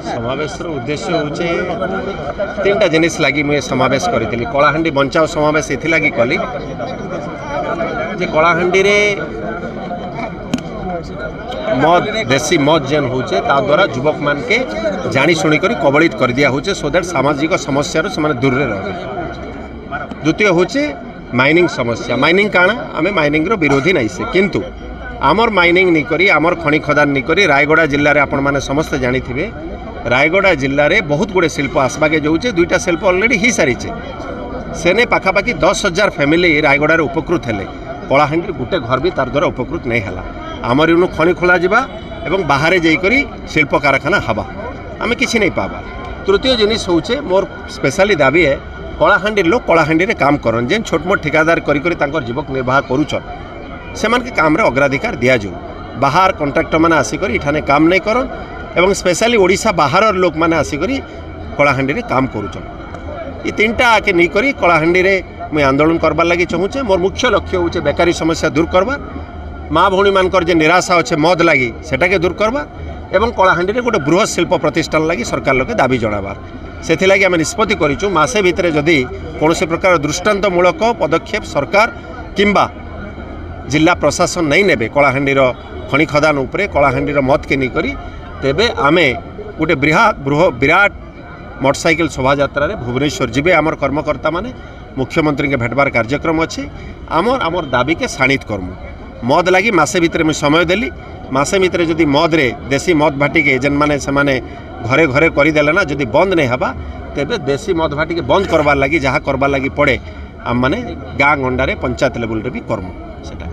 समावेश उद्देश्य हूँ तीन टा जिनिस लगी मुझे समावेश करी कलाहांडी बंचाओ समावेश ये लगी कली जे कलाहांडी रे मद देसी मद जेन होचे ता द्वारा युवक मान के जानी शुणी करी कबलित कर दिया होचे सो दैट सामाजिक समस्या से दूर रहे। द्वितीय होचे माइनिंग समस्या। माइनिंग काना आमे माइनिंग रो विरोधी नहीं से किंतु आमर माइनिंग नहीं करी आमर खनि खदान नहीं करी रायगड़ा जिले में आपण मैंने समस्त जानी थे रायगड़ा जिले में बहुत गुड़े शिल्प आसबाके जाऊे दुईटा शिल्प अलरेडी हो सारी सेने पाखापाखि 10,000 फैमिली रायगड़ा उपकृत हेले कलाहांडी गोटे घर भी तार द्वारा उपकृत नहीं है। आमर इनु खनि खोल जा बाहर जाइकरी शिल्प कारखाना हवा आम कि नहीं पावा। तृतीय जिनिस होचे मोर स्पेशली दाबी है कलाहांडी लोग कलाहांडी रे काम करन जेन छोटमोट ठिकादार करी जीवक निर्वाह करुचन से काम रे अग्राधिकार दिया जाऊ। बाहर कॉन्ट्रैक्टर मैंने आसिक इठाने काम नहीं करन एवं स्पेशली ओडिशा बाहर लोक मैंने आसिक कलाहांडी रे काम करुचन। ये तीनटा आके नहीं करी कलाहांडी रे मुझे आंदोलन करबार लगी चाहूचे। मोर मुख्य लक्ष्य होचे बेकारी समस्या दूर करवा माँ भौणी मानकर जे निराशा अच्छे मद लगी सेटा के दूर करवा एवं कलाहांडी रे गोटे बृहत शिल्प प्रतिष्ठान लगी सरकार लोके दाबी जनाबार से आम निष्पत्ति करूँ मासे भितर जदि कौन प्रकार दृष्टांतमूलक पदक्षेप सरकार किंबा जिला प्रशासन नहीं नेबे कलाहांडी खनि खदान उपरे कलाहांडी मत के नहीं करी तेबे आमे गोटे विराट मोटरसाइकिल शोभा यात्रा रे भुवनेश्वर जीवे आमर कर्मकर्ता माने मुख्यमंत्री के भेटबार कार्यक्रम अच्छे आमर दाबी के शाणित करमु। मद लगी मासे भितर मुझे समय देली मासे भितर जदि मद रे देसी मद भाटी के जेन माने से माने घरे घरे करदेले ना जदि बंद नहीं हवा तेबे देसी मद भाटी के बंद करवार लगी जहाँ करवार लगी पड़े आम माने गाँ गंडारे पंचायत लेवल रे भी करमु सेटा।